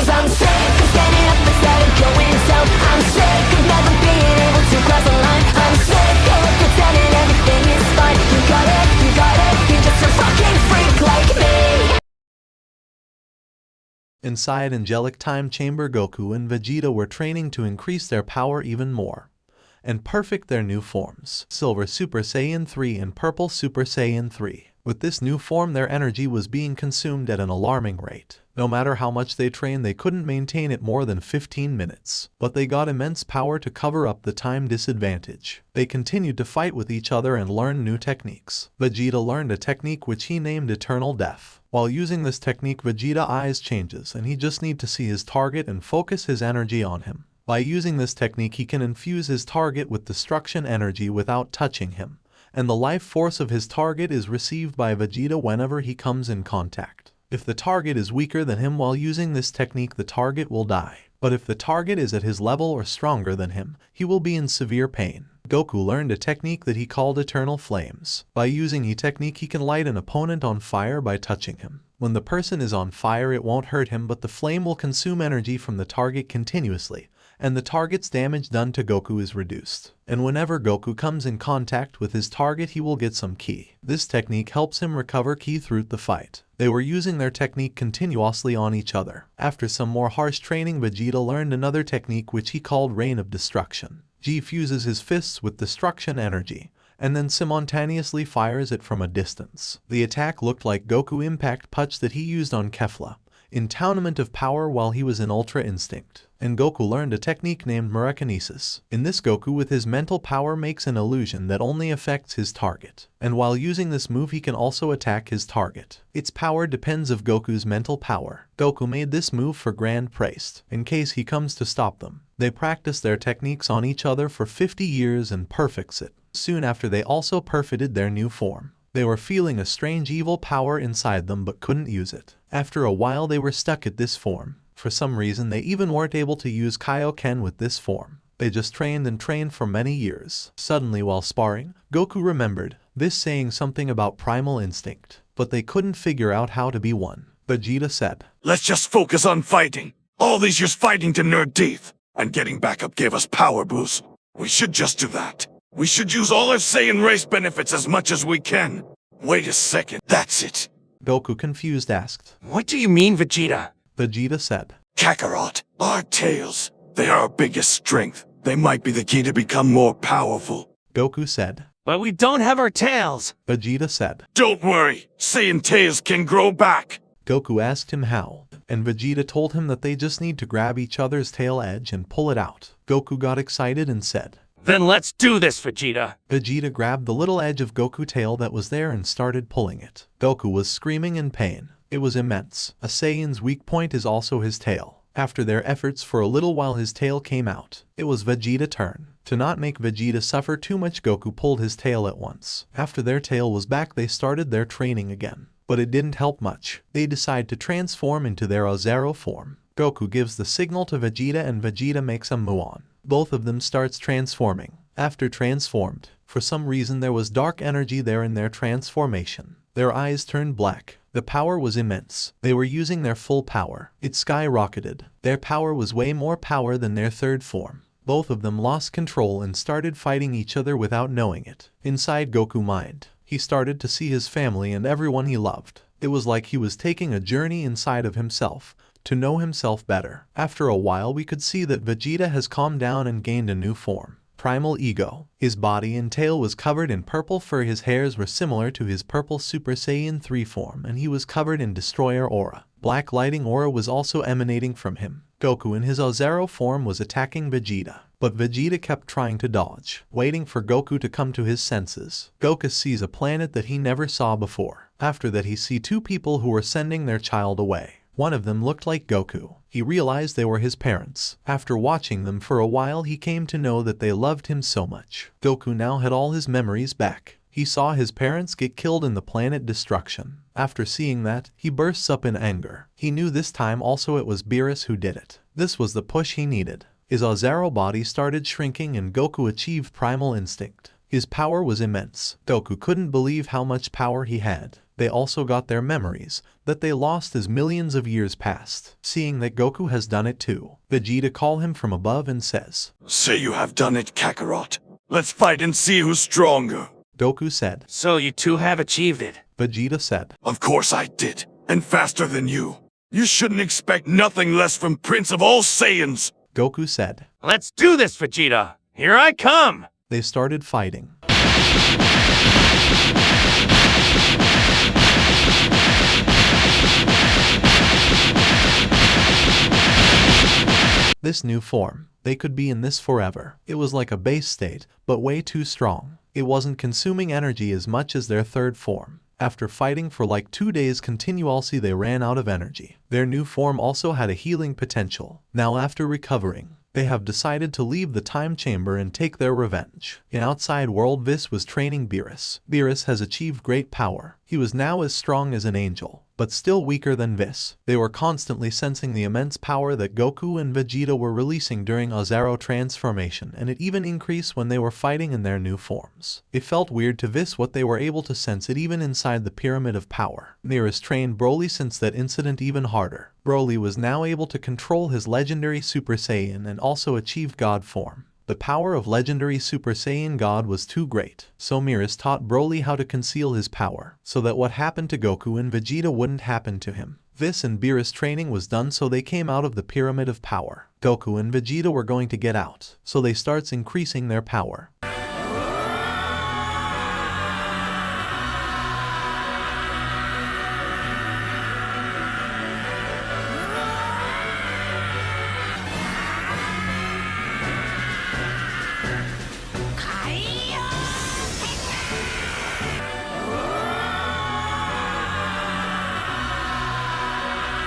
'Cause I'm sick of standing up instead of going down. I'm sick of never being able to cross the line. I'm sick of pretending everything is fine. You got it, you're just a fucking freak like me. Inside Angelic Time Chamber, Goku and Vegeta were training to increase their power even more and perfect their new forms, Silver Super Saiyan 3 and Purple Super Saiyan 3. With this new form, their energy was being consumed at an alarming rate. No matter how much they trained, they couldn't maintain it more than 15 minutes. But they got immense power to cover up the time disadvantage. They continued to fight with each other and learn new techniques. Vegeta learned a technique which he named Eternal Death. While using this technique, Vegeta's eyes changes and he just needs to see his target and focus his energy on him. By using this technique, he can infuse his target with destruction energy without touching him, and the life force of his target is received by Vegeta whenever he comes in contact. If the target is weaker than him while using this technique, the target will die. But if the target is at his level or stronger than him, he will be in severe pain. Goku learned a technique that he called Eternal Flames. By using a technique, he can light an opponent on fire by touching him. When the person is on fire, it won't hurt him, but the flame will consume energy from the target continuously, and the target's damage done to Goku is reduced. And whenever Goku comes in contact with his target, he will get some ki. This technique helps him recover ki through the fight. They were using their technique continuously on each other. After some more harsh training, Vegeta learned another technique which he called Rain of Destruction. He fuses his fists with destruction energy, and then simultaneously fires it from a distance. The attack looked like Goku Impact Punch that he used on Kefla in Tournament of Power while he was in Ultra Instinct. And Goku learned a technique named Mirakinesis. In this, Goku with his mental power makes an illusion that only affects his target. And while using this move, he can also attack his target. Its power depends of Goku's mental power. Goku made this move for Grand Priest, in case he comes to stop them. They practice their techniques on each other for 50 years and perfects it. Soon after, they also perfected their new form. They were feeling a strange evil power inside them but couldn't use it. After a while, they were stuck at this form. For some reason, they even weren't able to use Kaioken with this form. They just trained and trained for many years. Suddenly, while sparring, Goku remembered this saying something about primal instinct, but they couldn't figure out how to be one. Vegeta said, "Let's just focus on fighting. All these years fighting to nerd teeth, and getting back up gave us power boost. We should just do that. We should use all our Saiyan race benefits as much as we can. Wait a second, that's it." Goku, confused, asked. "What do you mean, Vegeta?" Vegeta said, "Kakarot, our tails. They are our biggest strength. They might be the key to become more powerful." Goku said. "But we don't have our tails." Vegeta said. "Don't worry, Saiyan tails can grow back." Goku asked him how, and Vegeta told him that they just need to grab each other's tail edge and pull it out. Goku got excited and said, "Then let's do this, Vegeta." Vegeta grabbed the little edge of Goku's tail that was there and started pulling it. Goku was screaming in pain. It was immense. A Saiyan's weak point is also his tail. After their efforts for a little while, his tail came out. It was Vegeta's turn. To not make Vegeta suffer too much, Goku pulled his tail at once. After their tail was back, they started their training again. But it didn't help much. They decide to transform into their Zero form. Goku gives the signal to Vegeta and Vegeta makes a Muon. Both of them starts transforming. After transformed, for some reason there was dark energy there in their transformation. Their eyes turned black. The power was immense. They were using their full power. It skyrocketed. Their power was way more power than their third form. Both of them lost control and started fighting each other without knowing it. Inside Goku's mind, he started to see his family and everyone he loved. It was like he was taking a journey inside of himself to know himself better. After a while, we could see that Vegeta has calmed down and gained a new form. Primal Ego. His body and tail was covered in purple fur, his hairs were similar to his purple Super Saiyan 3 form, and he was covered in Destroyer Aura. Black lighting aura was also emanating from him. Goku in his Zero form was attacking Vegeta, but Vegeta kept trying to dodge, waiting for Goku to come to his senses. Goku sees a planet that he never saw before. After that, he sees two people who were sending their child away. One of them looked like Goku. He realized they were his parents. After watching them for a while, he came to know that they loved him so much. Goku now had all his memories back. He saw his parents get killed in the planet destruction. After seeing that, he bursts up in anger. He knew this time also it was Beerus who did it. This was the push he needed. His Zero body started shrinking and Goku achieved primal instinct. His power was immense. Goku couldn't believe how much power he had. They also got their memories that they lost as millions of years passed. Seeing that Goku has done it too, Vegeta calls him from above and says, Say you have done it, Kakarot. Let's fight and see who's stronger. Goku said. So you two have achieved it. Vegeta said. Of course I did, and faster than you. You shouldn't expect nothing less from Prince of all Saiyans. Goku said. Let's do this, Vegeta. Here I come. They started fighting. This new form, they could be in this forever. It was like a base state, but way too strong. It wasn't consuming energy as much as their third form. After fighting for like 2 days continuously, they ran out of energy. Their new form also had a healing potential. Now after recovering, they have decided to leave the time chamber and take their revenge. In outside world, Whis was training Beerus. Beerus has achieved great power. He was now as strong as an angel, but still weaker than Whis. They were constantly sensing the immense power that Goku and Vegeta were releasing during a Zero transformation, and it even increased when they were fighting in their new forms. It felt weird to Whis what they were able to sense it even inside the Pyramid of Power. Beerus trained Broly since that incident even harder. Broly was now able to control his legendary Super Saiyan and also achieve God form. The power of legendary Super Saiyan God was too great, so Beerus taught Broly how to conceal his power, so that what happened to Goku and Vegeta wouldn't happen to him. This and Beerus training was done, so they came out of the Pyramid of Power. Goku and Vegeta were going to get out, so they starts increasing their power.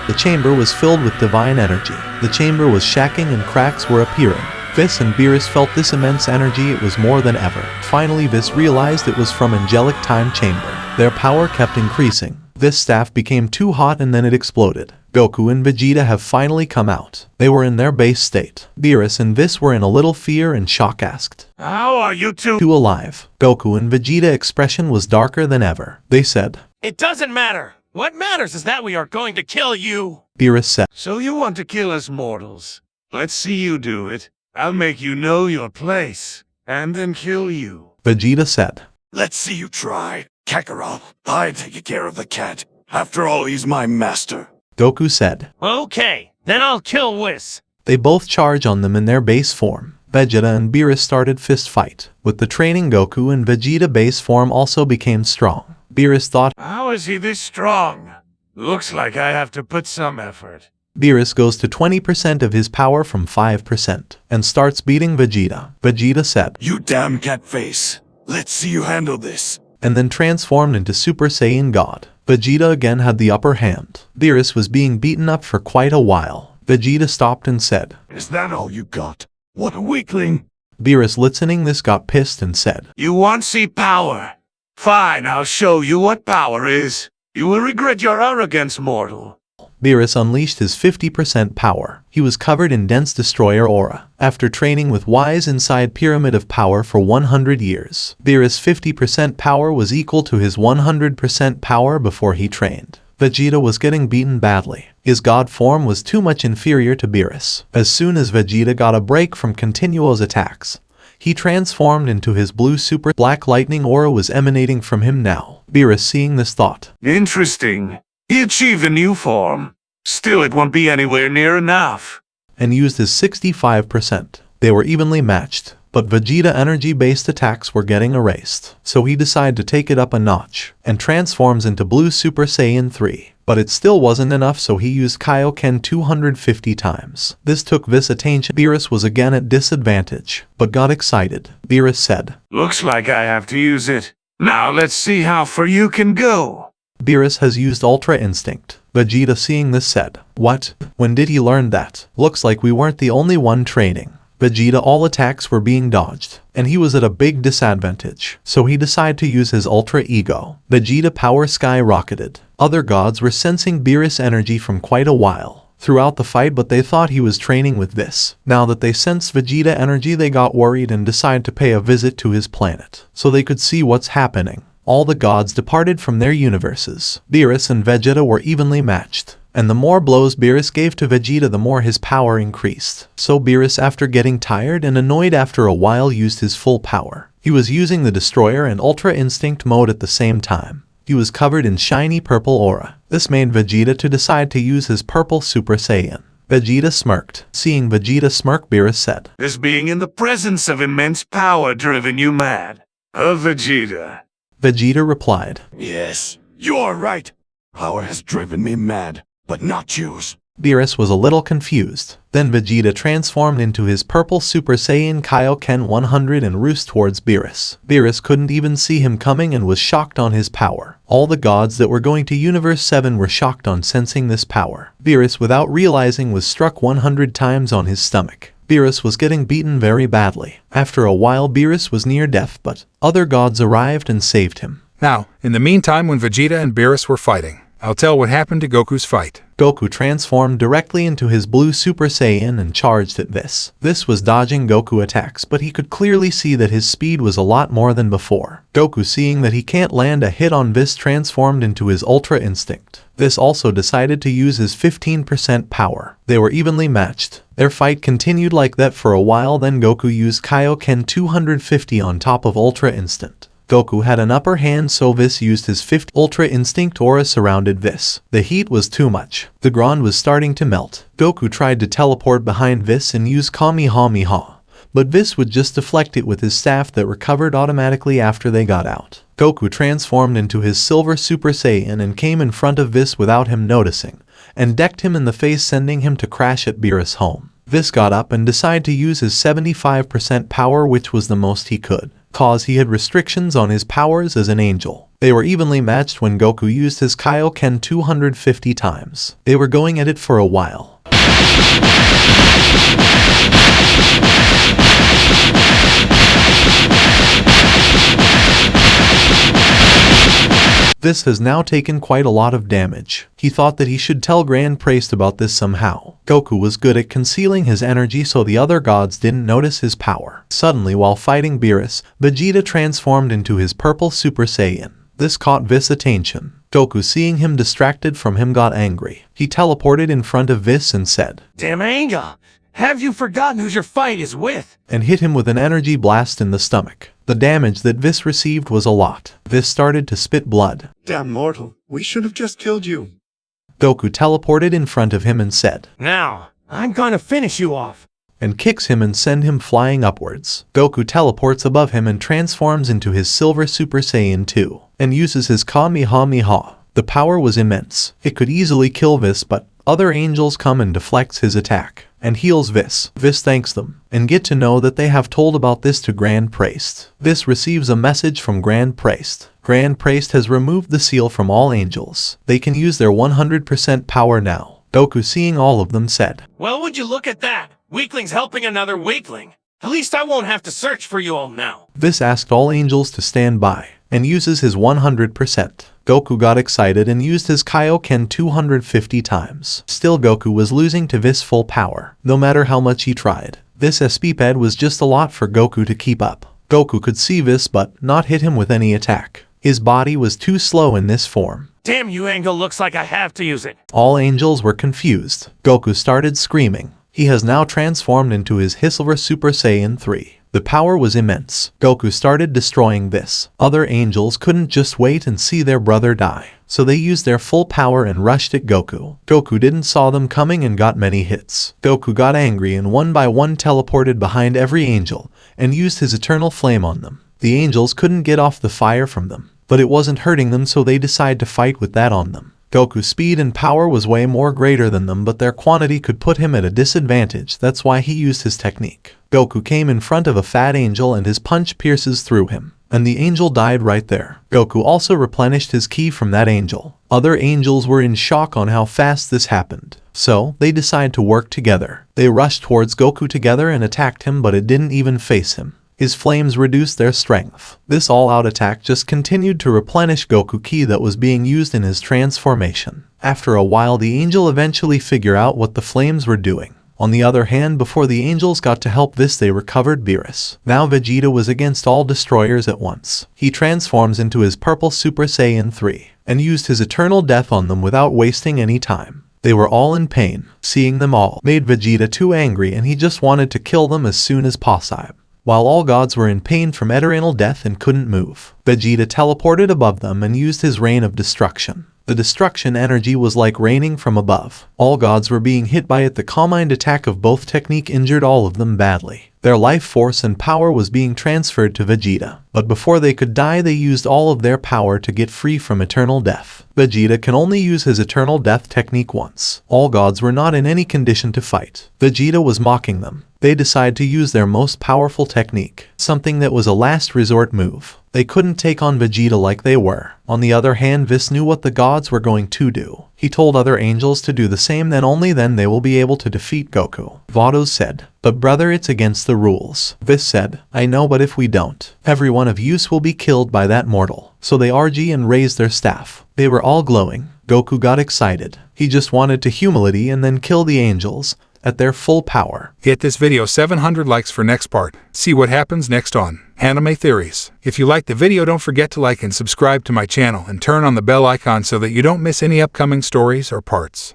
The chamber was filled with divine energy. The chamber was shaking and cracks were appearing. Whis and Beerus felt this immense energy. It was more than ever. Finally, Whis realized it was from angelic time chamber. Their power kept increasing. This staff became too hot and then it exploded. Goku and Vegeta have finally come out. They were in their base state. Beerus and Whis were in a little fear and shock, asked, How are you two alive? Goku and Vegeta expression was darker than ever. They said, It doesn't matter. What matters is that we are going to kill you. Beerus said, So you want to kill us mortals? Let's see you do it. I'll make you know your place, and then kill you. Vegeta said, Let's see you try. Kakarot, I take care of the cat. After all, he's my master. Goku said. Okay, then I'll kill Whis. They both charge on them in their base form. Vegeta and Beerus started fist fight. With the training, Goku and Vegeta base form also became strong. Beerus thought, How is he this strong? Looks like I have to put some effort. Beerus goes to 20% of his power from 5% and starts beating Vegeta. Vegeta said, You damn cat face. Let's see you handle this. And then transformed into Super Saiyan God. Vegeta again had the upper hand. Beerus was being beaten up for quite a while. Vegeta stopped and said, Is that all you got? What a weakling. Beerus, listening this, got pissed and said, You want see power? Fine, I'll show you what power is. You will regret your arrogance, mortal. Beerus unleashed his 50% power. He was covered in dense destroyer aura. After training with Whis inside Pyramid of Power for 100 years, Beerus' 50% power was equal to his 100% power before he trained. Vegeta was getting beaten badly. His god form was too much inferior to Beerus. As soon as Vegeta got a break from continuous attacks, he transformed into his blue super. Black lightning aura was emanating from him now. Beerus, seeing this, thought, Interesting. He achieved a new form. Still, it won't be anywhere near enough. And used his 65%. They were evenly matched, but Vegeta energy-based attacks were getting erased. So he decided to take it up a notch, and transforms into Blue Super Saiyan 3. But it still wasn't enough, so he used Kaioken 250 times. This took Whis' attention. Beerus was again at disadvantage, but got excited. Beerus said, Looks like I have to use it. Now let's see how far you can go. Beerus has used Ultra Instinct. Vegeta, seeing this, said, What? When did he learn that? Looks like we weren't the only one training. Vegeta, all attacks were being dodged, and he was at a big disadvantage. So he decided to use his Ultra Ego. Vegeta power skyrocketed. Other gods were sensing Beerus' energy from quite a while throughout the fight, but they thought he was training with this. Now that they sensed Vegeta energy, they got worried and decided to pay a visit to his planet, so they could see what's happening. All the gods departed from their universes. Beerus and Vegeta were evenly matched, and the more blows Beerus gave to Vegeta, the more his power increased. So Beerus, after getting tired and annoyed after a while, used his full power. He was using the Destroyer and Ultra Instinct mode at the same time. He was covered in shiny purple aura. This made Vegeta to decide to use his purple Super Saiyan. Vegeta smirked. Seeing Vegeta smirk, Beerus said, "This being in the presence of immense power driven you mad, Vegeta?" Vegeta replied, Yes, you are right. Power has driven me mad, but not yours. Beerus was a little confused. Then Vegeta transformed into his purple Super Saiyan Kaioken 100 and raced towards Beerus. Beerus couldn't even see him coming and was shocked on his power. All the gods that were going to Universe 7 were shocked on sensing this power. Beerus, without realizing, was struck 100 times on his stomach. Beerus was getting beaten very badly. After a while, Beerus was near death, but other gods arrived and saved him. Now, in the meantime, when Vegeta and Beerus were fighting, I'll tell what happened to Goku's fight. Goku transformed directly into his blue Super Saiyan and charged at Whis. Whis was dodging Goku attacks, but he could clearly see that his speed was a lot more than before. Goku, seeing that he can't land a hit on Whis, transformed into his Ultra Instinct. Whis also decided to use his 15% power. They were evenly matched. Their fight continued like that for a while, then Goku used Kaioken 250 on top of Ultra Instinct. Goku had an upper hand, so Whis used his 5th Ultra Instinct aura surrounded Whis. The heat was too much. The ground was starting to melt. Goku tried to teleport behind Whis and use Kamehameha, but Whis would just deflect it with his staff that recovered automatically after they got out. Goku transformed into his Silver Super Saiyan and came in front of Whis without him noticing, and decked him in the face, sending him to crash at Beerus' home. Whis got up and decided to use his 75% power, which was the most he could, cause he had restrictions on his powers as an angel. They were evenly matched when Goku used his Kaioken 250 times. They were going at it for a while. This has now taken quite a lot of damage. He thought that he should tell Grand Priest about this somehow. Goku was good at concealing his energy, so the other gods didn't notice his power. Suddenly, while fighting Beerus, Vegeta transformed into his purple Super Saiyan. This caught Whis' attention. Goku, seeing him distracted from him, got angry. He teleported in front of Whis and said, Damn Anga, have you forgotten who your fight is with? And hit him with an energy blast in the stomach. The damage that Whis received was a lot. Whis started to spit blood. Damn mortal, we should have just killed you. Goku teleported in front of him and said, Now, I'm gonna finish you off. And kicks him and send him flying upwards. Goku teleports above him and transforms into his Silver Super Saiyan 2, and uses his Kamehameha. The power was immense. It could easily kill Whis, but other angels come and deflects his attack, and heals Whis. Whis thanks them, and get to know that they have told about this to Grand Priest. Whis receives a message from Grand Priest. Grand Priest has removed the seal from all angels. They can use their 100% power now. Goku, seeing all of them, said, Well, would you look at that? Weakling's helping another weakling. At least I won't have to search for you all now. Whis asked all angels to stand by, and uses his 100%. Goku got excited and used his Kaioken 250 times. Still, Goku was losing to Whis' full power, no matter how much he tried. This SP-pad was just a lot for Goku to keep up. Goku could see Whis but not hit him with any attack. His body was too slow in this form. Damn you, Angle, looks like I have to use it. All angels were confused. Goku started screaming. He has now transformed into his Silver Super Saiyan 3. The power was immense. Goku started destroying Whis. Other angels couldn't just wait and see their brother die, so they used their full power and rushed at Goku. Goku didn't saw them coming and got many hits. Goku got angry and one by one teleported behind every angel and used his eternal flame on them. The angels couldn't get off the fire from them, but it wasn't hurting them, so they decided to fight with that on them. Goku's speed and power was way more greater than them, but their quantity could put him at a disadvantage. That's why he used his technique. Goku came in front of a fat angel and his punch pierces through him, and the angel died right there. Goku also replenished his ki from that angel. Other angels were in shock on how fast this happened, so they decided to work together. They rushed towards Goku together and attacked him, but it didn't even face him. His flames reduced their strength. This all-out attack just continued to replenish Goku ki that was being used in his transformation. After a while, the angel eventually figured out what the flames were doing. On the other hand, before the angels got to help Whis, they recovered Beerus. Now Vegeta was against all destroyers at once. He transforms into his purple Super Saiyan 3 and used his eternal death on them without wasting any time. They were all in pain. Seeing them all made Vegeta too angry, and he just wanted to kill them as soon as possible. While all gods were in pain from eternal death and couldn't move, Vegeta teleported above them and used his rain of destruction. The destruction energy was like raining from above. All gods were being hit by it. The combined attack of both technique injured all of them badly. Their life force and power was being transferred to Vegeta. But before they could die, they used all of their power to get free from eternal death. Vegeta can only use his eternal death technique once. All gods were not in any condition to fight. Vegeta was mocking them. They decided to use their most powerful technique, something that was a last resort move. They couldn't take on Vegeta like they were. On the other hand, Whis knew what the gods were going to do. He told other angels to do the same, then only then they will be able to defeat Goku. Vados said, "But brother, it's against the rules." Whis said, "I know, but if we don't, every one of yous will be killed by that mortal." So they RG and raised their staff. They were all glowing. Goku got excited. He just wanted to humility and then kill the angels at their full power. Hit this video 700 likes for next part. See what happens next on Anime Theories. If you liked the video, don't forget to like and subscribe to my channel and turn on the bell icon so that you don't miss any upcoming stories or parts.